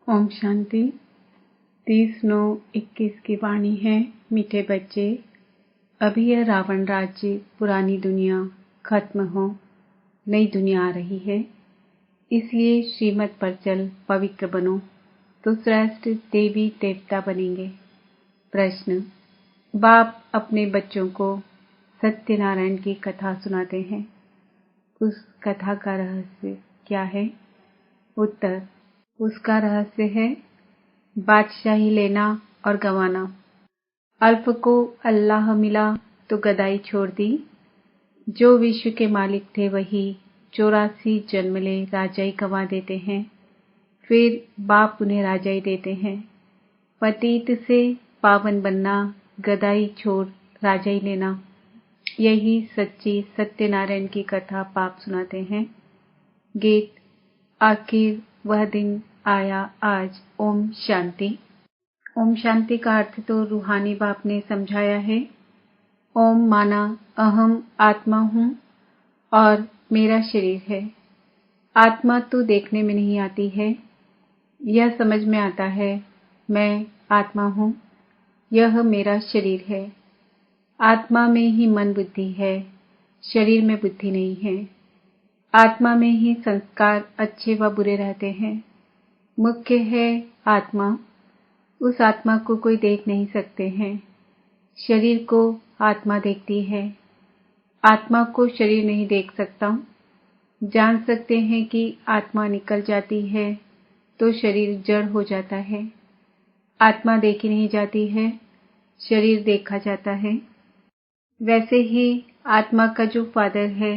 ओम शांति। 30/9/21 की वाणी है। मीठे बच्चे, अभी यह रावण राज्य, पुरानी दुनिया खत्म हो, नई दुनिया आ रही है। इसलिए श्रीमत पर चल पवित्र बनो तो श्रेष्ठ देवी देवता बनेंगे। प्रश्न: बाप अपने बच्चों को सत्यनारायण की कथा सुनाते हैं। उस कथा का रहस्य क्या है? उत्तर: उसका रहस्य है बादशाही लेना और गंवाना। अल्प को अल्लाह मिला तो गदाई छोड़ दी। जो विश्व के मालिक थे वही 84 जन्म ले राजाई गंवा देते हैं, फिर बाप उन्हें राजाई देते हैं। पतित से पावन बनना, गदाई छोड़ राजाई लेना, यही सच्ची सत्यनारायण की कथा बाप सुनाते हैं। गीत: आखिर वह दिन आया आज। ओम शांति। ओम शांति का अर्थ तो रूहानी बाप ने समझाया है। ओम माना अहम आत्मा हूँ और मेरा शरीर है। आत्मा तो देखने में नहीं आती है, यह समझ में आता है मैं आत्मा हूँ, यह मेरा शरीर है। आत्मा में ही मन बुद्धि है, शरीर में बुद्धि नहीं है। आत्मा में ही संस्कार अच्छे व बुरे रहते हैं। मुख्य है आत्मा। उस आत्मा को कोई देख नहीं सकते हैं। शरीर को आत्मा देखती है। आत्मा को शरीर नहीं देख सकता। जान सकते हैं कि आत्मा निकल जाती है तो शरीर जड़ हो जाता है। आत्मा देखी नहीं जाती है, शरीर देखा जाता है। वैसे ही आत्मा का जो फादर है,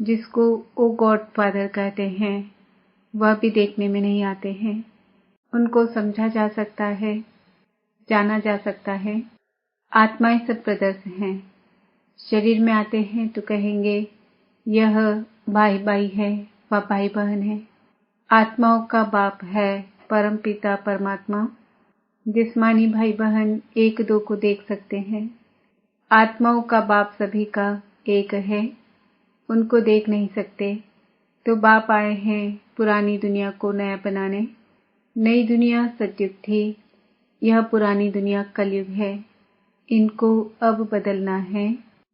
जिसको ओ गॉड फादर कहते हैं, वह भी देखने में नहीं आते हैं। उनको समझा जा सकता है, जाना जा सकता है। आत्माएं सब ब्रदर्स हैं। शरीर में आते हैं तो कहेंगे यह भाई भाई है, वह भाई बहन है। आत्माओं का बाप है परम पिता परमात्मा। जिस्मानी भाई बहन एक दो को देख सकते हैं। आत्माओं का बाप सभी का एक है, उनको देख नहीं सकते। तो बाप आए हैं पुरानी दुनिया को नया बनाने। नई दुनिया सतयुग थी, यह पुरानी दुनिया कलयुग है। इनको अब बदलना है।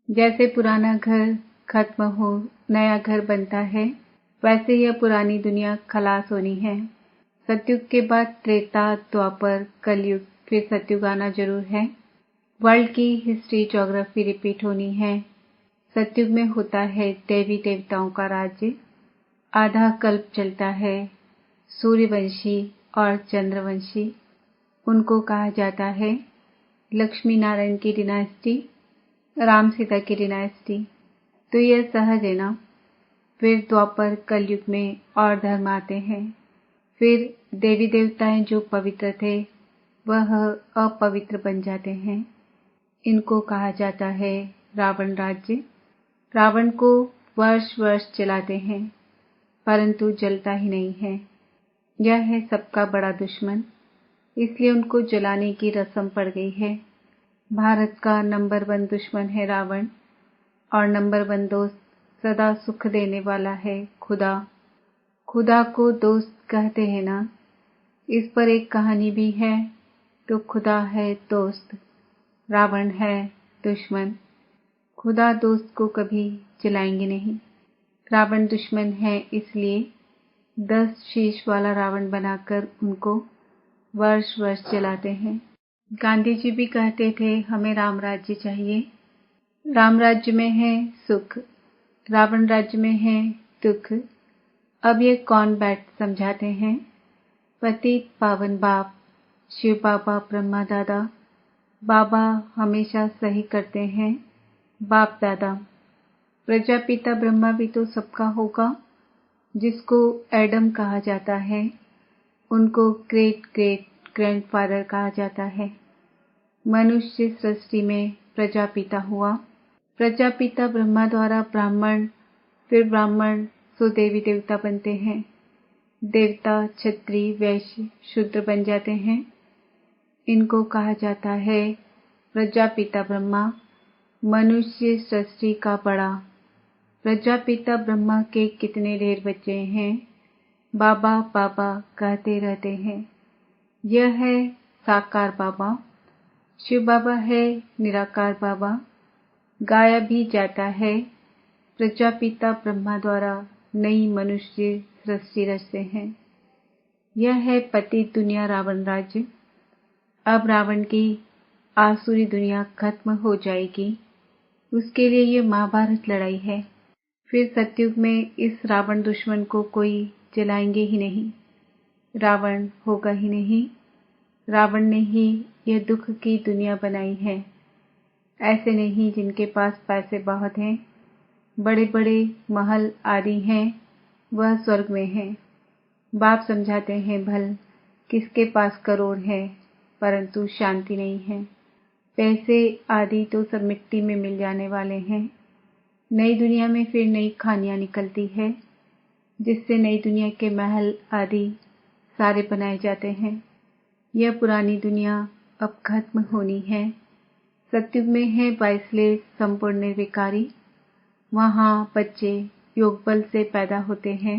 जैसे पुराना घर खत्म हो नया घर बनता है, वैसे यह पुरानी दुनिया खलास होनी है। सतयुग के बाद त्रेता, द्वापर, कलयुग, फिर सतयुग आना जरूर है। वर्ल्ड की हिस्ट्री ज्योग्राफी रिपीट होनी है। सतयुग में होता है देवी देवताओं का राज्य। आधा कल्प चलता है। सूर्यवंशी और चंद्रवंशी, उनको कहा जाता है लक्ष्मी नारायण की डिनास्टी, राम सीता की डिनास्टी। तो यह सहज है ना। फिर द्वापर कलयुग में और धर्म आते हैं। फिर देवी देवताएं जो पवित्र थे वह अपवित्र बन जाते हैं। इनको कहा जाता है रावण राज्य। रावण को वर्ष वर्ष जलाते हैं, परंतु जलता ही नहीं है। यह है सबका बड़ा दुश्मन, इसलिए उनको जलाने की रस्म पड़ गई है। भारत का नंबर 1 दुश्मन है रावण और नंबर 1 दोस्त सदा सुख देने वाला है खुदा। खुदा को दोस्त कहते हैं ना। इस पर एक कहानी भी है। तो खुदा है दोस्त, रावण है दुश्मन। खुदा दोस्त को कभी जलाएंगे नहीं। रावण दुश्मन है, इसलिए 10 शीश वाला रावण बनाकर उनको वर्ष वर्ष जलाते हैं। गांधी जी भी कहते थे हमें राम राज्य चाहिए। राम राज्य में है सुख, रावण राज्य में है दुख। अब ये कौन बैठ समझाते हैं? पतित पावन बाप, शिव बाबा ब्रह्मा दादा। बाबा हमेशा सही करते हैं। बाप दादा प्रजापिता ब्रह्मा भी तो सबका होगा। जिसको एडम कहा जाता है, उनको ग्रेट ग्रेट ग्रैंडफादर कहा जाता है। मनुष्य सृष्टि में प्रजापिता हुआ। प्रजापिता ब्रह्मा द्वारा ब्राह्मण, फिर ब्राह्मण सो देवी देवता बनते हैं। देवता क्षत्रिय वैश्य शूद्र बन जाते हैं। इनको कहा जाता है प्रजापिता ब्रह्मा, मनुष्य सृष्टि का बड़ा। प्रजापिता ब्रह्मा के कितने ढेर बच्चे हैं, बाबा बाबा कहते रहते हैं। यह है साकार बाबा, शिव बाबा है निराकार बाबा। गाया भी जाता है प्रजापिता ब्रह्मा द्वारा नई मनुष्य सृष्टि रचते हैं। यह है पतित दुनिया रावण राज्य। अब रावण की आसुरी दुनिया खत्म हो जाएगी, उसके लिए ये महाभारत लड़ाई है। फिर सतयुग में इस रावण दुश्मन को कोई जलाएंगे ही नहीं, रावण होगा ही नहीं। रावण ने ही यह दुख की दुनिया बनाई है। ऐसे नहीं जिनके पास पैसे बहुत हैं, बड़े बड़े महल आदि हैं, वह स्वर्ग में हैं। बाप समझाते हैं भल किसके पास करोड़ है परंतु शांति नहीं है। पैसे आदि तो सब मिट्टी में मिल जाने वाले हैं। नई दुनिया में फिर नई खानियां निकलती है, जिससे नई दुनिया के महल आदि सारे बनाए जाते हैं। यह पुरानी दुनिया अब खत्म होनी है। सतयुग में है 22 संपूर्ण निर्विकारी। वहाँ बच्चे योग बल से पैदा होते हैं।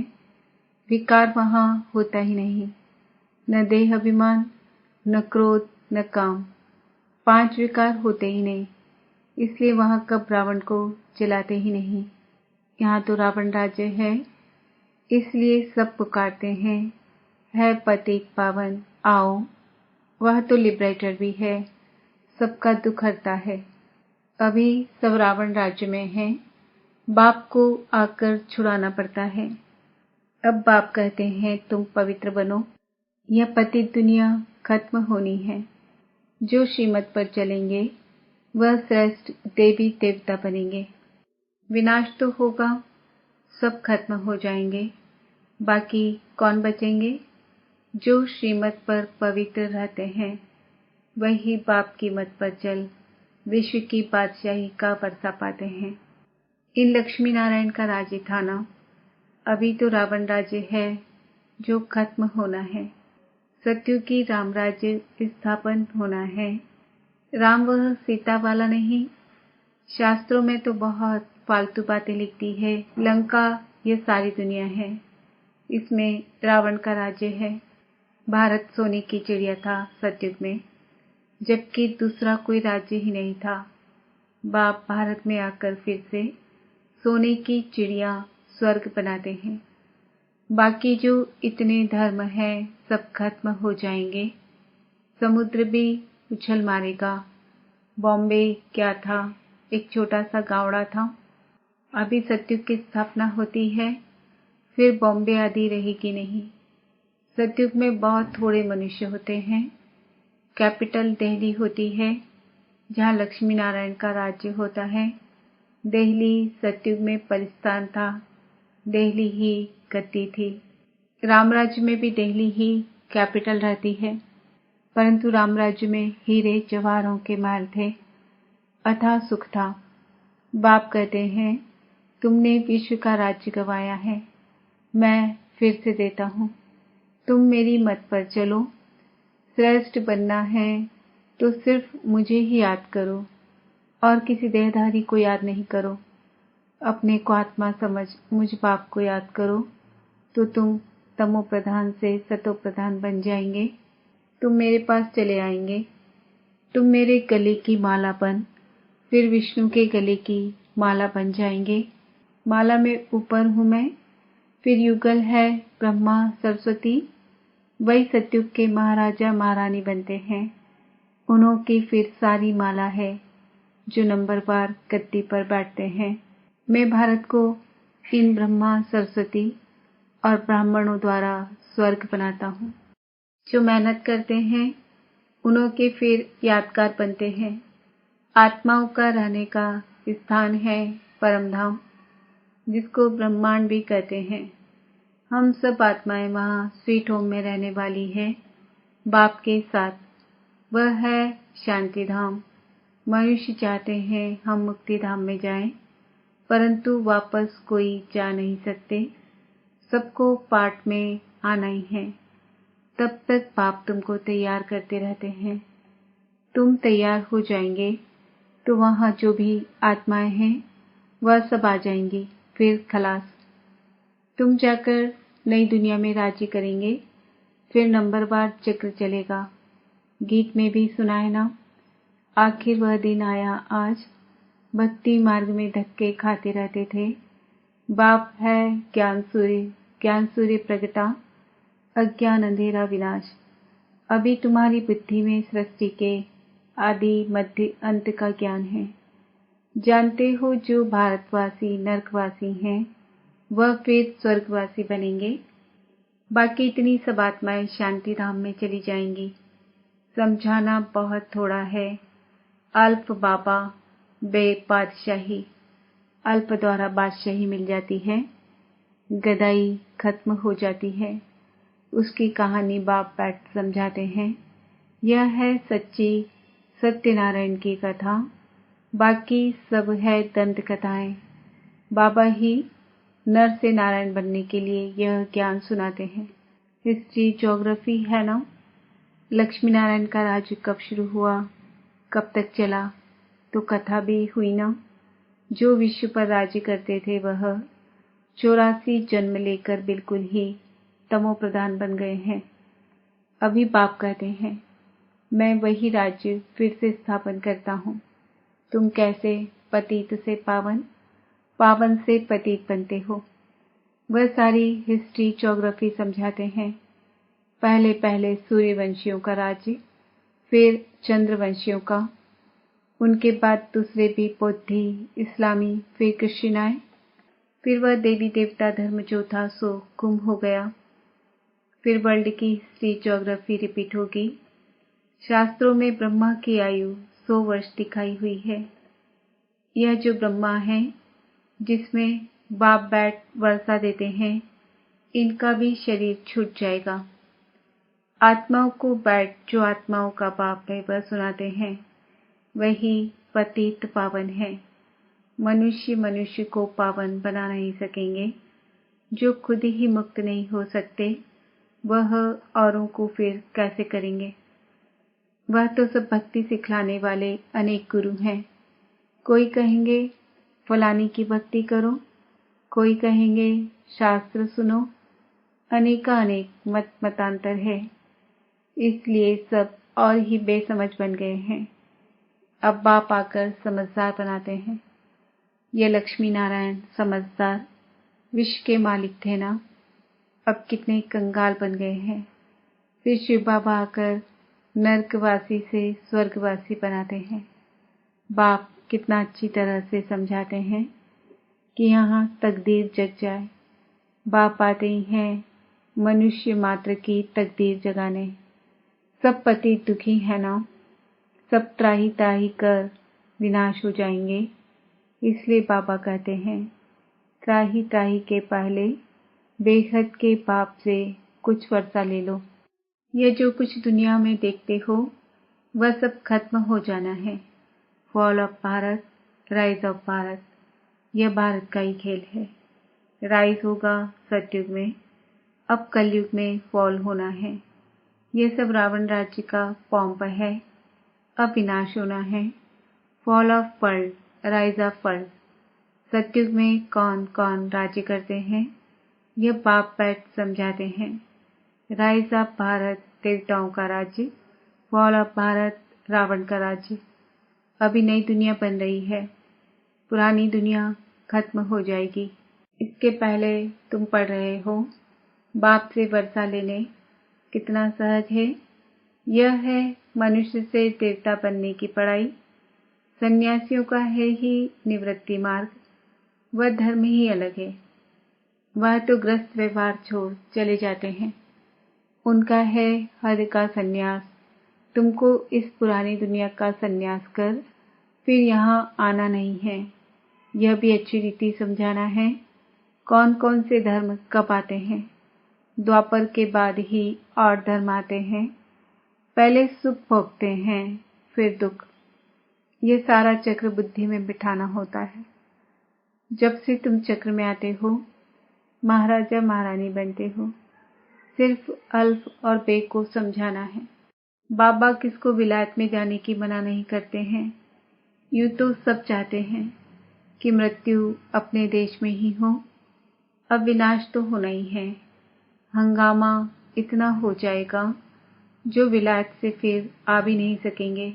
विकार वहाँ होता ही नहीं, न देह अभिमान, न क्रोध, न काम। 5 विकार होते ही नहीं, इसलिए वहाँ कब रावण को जलाते ही नहीं। यहाँ तो रावण राज्य है, इसलिए सब पुकारते हैं, है पतित पावन आओ। वह तो लिबरेटर भी है, सबका दुख हरता है। अभी सब रावण राज्य में है, बाप को आकर छुड़ाना पड़ता है। अब बाप कहते हैं तुम पवित्र बनो, यह पतित दुनिया खत्म होनी है। जो श्रीमत पर चलेंगे वह श्रेष्ठ देवी देवता बनेंगे। विनाश तो होगा, सब खत्म हो जाएंगे, बाकी कौन बचेंगे? जो श्रीमत पर पवित्र रहते हैं वही बाप की मत पर चल विश्व की बादशाही का वर्षा पाते हैं। इन लक्ष्मी नारायण का राज्य था ना, अभी तो रावण राज्य है जो खत्म होना है। सतयुग की राम राज्य स्थापन होना है। राम वह सीता वाला नहीं। शास्त्रों में तो बहुत फालतू बातें लिखती है। लंका यह सारी दुनिया है, इसमें रावण का राज्य है। भारत सोने की चिड़िया था सतयुग में, जबकि दूसरा कोई राज्य ही नहीं था। बाप भारत में आकर फिर से सोने की चिड़िया स्वर्ग बनाते हैं। बाकी जो इतने धर्म हैं सब खत्म हो जाएंगे। समुद्र भी उछल मारेगा। बॉम्बे क्या था, एक छोटा सा गावड़ा था। अभी सतयुग की स्थापना होती है, फिर बॉम्बे आदि रहेगी नहीं। सतयुग में बहुत थोड़े मनुष्य होते हैं। कैपिटल दिल्ली होती है, जहाँ लक्ष्मी नारायण का राज्य होता है। दिल्ली सतयुग में परिस्थान था, दिल्ली ही गद्दी थी। राम राज्य में भी दिल्ली ही कैपिटल रहती है, परंतु राम राज्य में हीरे जवाहरों के महल थे, अथाह सुख था। बाप कहते हैं तुमने विश्व का राज्य गंवाया है, मैं फिर से देता हूँ। तुम मेरी मत पर चलो। श्रेष्ठ बनना है तो सिर्फ मुझे ही याद करो और किसी देहधारी को याद नहीं करो। अपने को आत्मा समझ मुझ बाप को याद करो तो तुम तमो प्रधान से सतो प्रधान बन जाएंगे। तुम मेरे पास चले आएंगे। तुम मेरे गले की माला बन फिर विष्णु के गले की माला बन जाएंगे। माला में ऊपर हूँ मैं, फिर युगल है ब्रह्मा सरस्वती। वही सतयुग के महाराजा महारानी बनते हैं। उन्हों की फिर सारी माला है जो नंबरवार गद्दी पर बैठते हैं। मैं भारत को इन ब्रह्मा सरस्वती और ब्राह्मणों द्वारा स्वर्ग बनाता हूँ। जो मेहनत करते हैं उन्हों के फिर यादगार बनते हैं। आत्माओं का रहने का स्थान है परम धाम, जिसको ब्रह्मांड भी कहते हैं। हम सब आत्माएं वहाँ स्वीट होम में रहने वाली है बाप के साथ। वह है शांति धाम। मनुष्य चाहते हैं हम मुक्ति धाम में जाएं, परंतु वापस कोई जा नहीं सकते। सबको पाठ में आना ही है। तब तक बाप तुमको तैयार करते रहते हैं। तुम तैयार हो जाएंगे तो वहाँ जो भी आत्माएं हैं वह सब आ जाएंगी, फिर खलास। तुम जाकर नई दुनिया में राज्य करेंगे। फिर नंबरवार चक्र चलेगा। गीत में भी सुना है ना, आखिर वह दिन आया आज, भक्ति मार्ग में धक्के खाते रहते थे। बाप है ज्ञान सूर्य प्रगटा, अज्ञान अंधेरा विनाश। अभी तुम्हारी बुद्धि में सृष्टि के आदि मध्य अंत का ज्ञान है। जानते हो जो भारतवासी नरकवासी हैं वह फिर स्वर्गवासी बनेंगे। बाकी इतनी सब आत्माएं शांति धाम में चली जाएंगी। समझाना बहुत थोड़ा है। अल्प बाबा बे बादशाही, अल्प द्वारा बादशाही मिल जाती है, गदाई खत्म हो जाती है। उसकी कहानी बाप बैठ समझाते हैं। यह है सच्ची सत्यनारायण की कथा, बाकी सब है दंत कथाएं। बाबा ही नर से नारायण बनने के लिए यह ज्ञान सुनाते हैं। हिस्ट्री ज्योग्राफी है ना। लक्ष्मी नारायण का राज्य कब शुरू हुआ, कब तक चला, तो कथा भी हुई ना। जो विश्व पर राज्य करते थे वह 84 जन्म लेकर बिल्कुल ही तमो प्रधान बन गए हैं। अभी बाप कहते हैं मैं वही राज्य फिर से स्थापन करता हूँ। तुम कैसे पतित से पावन, पावन से पतित बनते हो, वह सारी हिस्ट्री ज्योग्राफी समझाते हैं। पहले पहले सूर्यवंशियों का राज्य, फिर चंद्रवंशियों का, उनके बाद दूसरे भी बौद्धि, इस्लामी, फिर क्रिश्चियन आए। फिर वह देवी देवता धर्म जो था सो गुम हो गया। फिर वर्ल्ड की हिस्ट्री ज्योग्राफी रिपीट होगी। शास्त्रों में ब्रह्मा की आयु 100 वर्ष दिखाई हुई है। यह जो ब्रह्मा है जिसमें बाप बैठ वर्षा देते हैं, इनका भी शरीर छूट जाएगा। आत्माओं को बैठ जो आत्माओं का बाप है वह सुनाते हैं, वही पतित पावन है। मनुष्य को पावन बना नहीं सकेंगे। जो खुद ही मुक्त नहीं हो सकते वह औरों को फिर कैसे करेंगे। वह तो सब भक्ति सिखलाने वाले अनेक गुरु हैं। कोई कहेंगे फलानी की भक्ति करो, कोई कहेंगे शास्त्र सुनो, अनेक मतांतर है। इसलिए सब और ही बेसमझ बन गए हैं। अब बाप आकर समझदार बनाते हैं। ये लक्ष्मी नारायण समझदार विश्व के मालिक थे ना, अब कितने कंगाल बन गए हैं। फिर शिव बाबा आकर नरकवासी से स्वर्गवासी बनाते हैं। बाप कितना अच्छी तरह से समझाते हैं कि यहाँ तकदीर जग जाए। बाप आते ही हैं मनुष्य मात्र की तकदीर जगाने। सब पति दुखी है ना, सब त्राही त्राही कर विनाश हो जाएंगे। इसलिए बाबा कहते हैं त्राही त्राही के पहले बेहद के बाप से कुछ वर्षा ले लो। यह जो कुछ दुनिया में देखते हो वह सब खत्म हो जाना है। Fall of Bharat, rise of Bharat, यह भारत का ही खेल है। राइज होगा सतयुग में, अब कलयुग में फॉल होना है। यह सब रावण राज्य का पॉम्प है, अब विनाश होना है। Fall of world, rise of world. सतयुग में कौन कौन राज्य करते हैं यह बाप बैठ समझाते हैं। राइज ऑफ भारत देवताओं का राज्य, फॉल ऑफ भारत रावण का राज्य। अभी नई दुनिया बन रही है, पुरानी दुनिया खत्म हो जाएगी। इसके पहले तुम पढ़ रहे हो बाप से वर्षा लेने, कितना सहज है। यह है मनुष्य से देवता बनने की पढ़ाई। सन्यासियों का है ही निवृत्ति मार्ग, वह धर्म ही अलग है। वह तो ग्रस्त व्यवहार छोड़ चले जाते हैं, उनका है हद का सन्यास। तुमको इस पुरानी दुनिया का सन्यास कर फिर यहाँ आना नहीं है। यह भी अच्छी रीति समझाना है। कौन कौन से धर्म कब आते हैं, द्वापर के बाद ही और धर्म आते हैं। पहले सुख भोगते हैं फिर दुख। यह सारा चक्र बुद्धि में बिठाना होता है। जब से तुम चक्र में आते हो महाराजा महारानी बनते हो। सिर्फ अल्फ और बे को समझाना है। बाबा किसको विलायत में जाने की मना नहीं करते हैं। यूं तो सब चाहते हैं कि मृत्यु अपने देश में ही हो। अब विनाश तो होना ही है। हंगामा इतना हो जाएगा जो विलायत से फिर आ भी नहीं सकेंगे।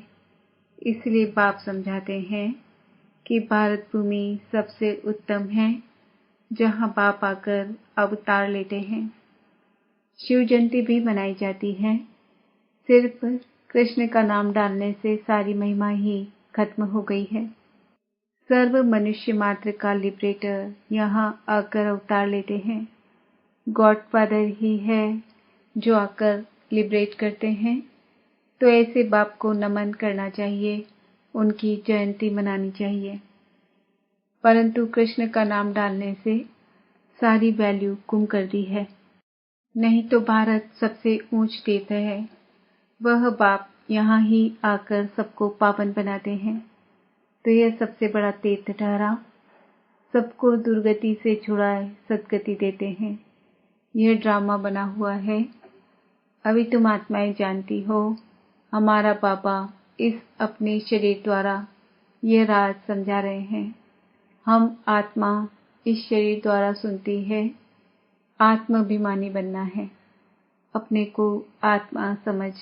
इसलिए बाप समझाते हैं कि भारत भूमि सबसे उत्तम है, जहाँ बाप आकर अवतार लेते हैं। शिव जयंती भी मनाई जाती है। सिर्फ कृष्ण का नाम डालने से सारी महिमा ही खत्म हो गई है। सर्व मनुष्य मात्र का लिबरेटर यहाँ आकर अवतार लेते हैं। गॉडफादर ही है जो आकर लिबरेट करते हैं। तो ऐसे बाप को नमन करना चाहिए, उनकी जयंती मनानी चाहिए। परंतु कृष्ण का नाम डालने से सारी वैल्यू गुम कर दी है। नहीं तो भारत सबसे ऊंच तीर्थ है। वह बाप यहाँ ही आकर सबको पावन बनाते हैं। तो यह सबसे बड़ा तीर्थ ठहरा। सबको दुर्गति से छुड़ाए सद्गति देते हैं। यह ड्रामा बना हुआ है। अभी तुम आत्माएं जानती हो, हमारा बाबा इस अपने शरीर द्वारा यह राज समझा रहे हैं। हम आत्मा इस शरीर द्वारा सुनती है। आत्माभिमानी बनना है। अपने को आत्मा समझ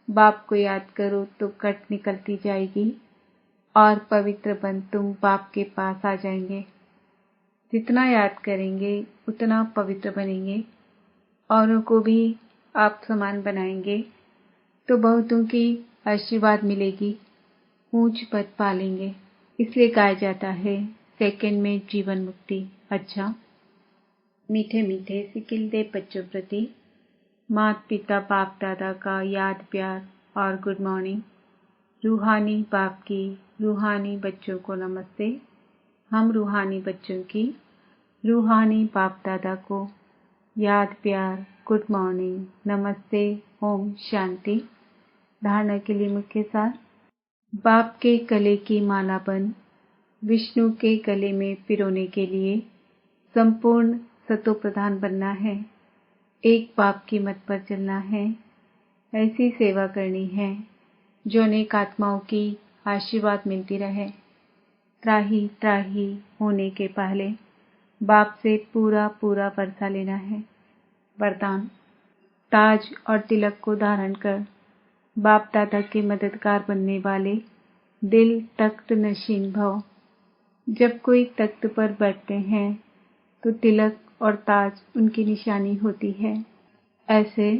बाप को याद करो तो कट निकलती जाएगी और पवित्र बन तुम बाप के पास आ जाएंगे। जितना याद करेंगे उतना पवित्र बनेंगे। औरों को भी आप समान बनाएंगे तो बहुतों की आशीर्वाद मिलेगी, ऊंच पद पालेंगे। इसलिए कहा जाता है सेकंड में जीवन मुक्ति। अच्छा, मीठे मीठे सिकिलदे बच्चों प्रति माता पिता बाप दादा का याद प्यार और गुड मॉर्निंग। रूहानी बाप की रूहानी बच्चों को नमस्ते। हम रूहानी बच्चों की रूहानी बाप दादा को याद प्यार गुड मॉर्निंग नमस्ते ओम शांति। धारणा के लिए मुख्य सार। बाप के गले की माला बन विष्णु के गले में पिरोने के लिए संपूर्ण सतो प्रधान बनना है। एक बाप की मत पर चलना है। ऐसी सेवा करनी है जो अनेक आत्माओं की आशीर्वाद मिलती रहे। त्राही त्राही होने के पहले बाप से पूरा पूरा वर्षा लेना है। वरदान। ताज और तिलक को धारण कर बाप दादा के मददगार बनने वाले दिल तख्त नशीन भव। जब कोई तख्त पर बैठते हैं तो तिलक और ताज उनकी निशानी होती है। ऐसे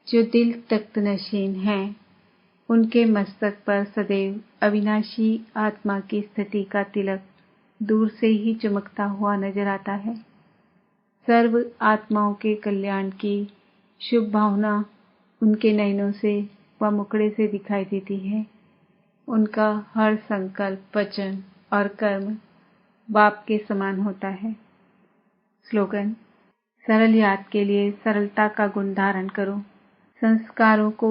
जो दिल तख्त नशीन हैं, उनके मस्तक पर सदैव अविनाशी आत्मा की स्थिति का तिलक दूर से ही चमकता हुआ नजर आता है। सर्व आत्माओं के कल्याण की शुभ भावना उनके नयनों से व मुखड़े से दिखाई देती है। उनका हर संकल्प, वचन और कर्म बाप के समान होता है। स्लोगन। सरल याद के लिए सरलता का गुण धारण करो। संस्कारों को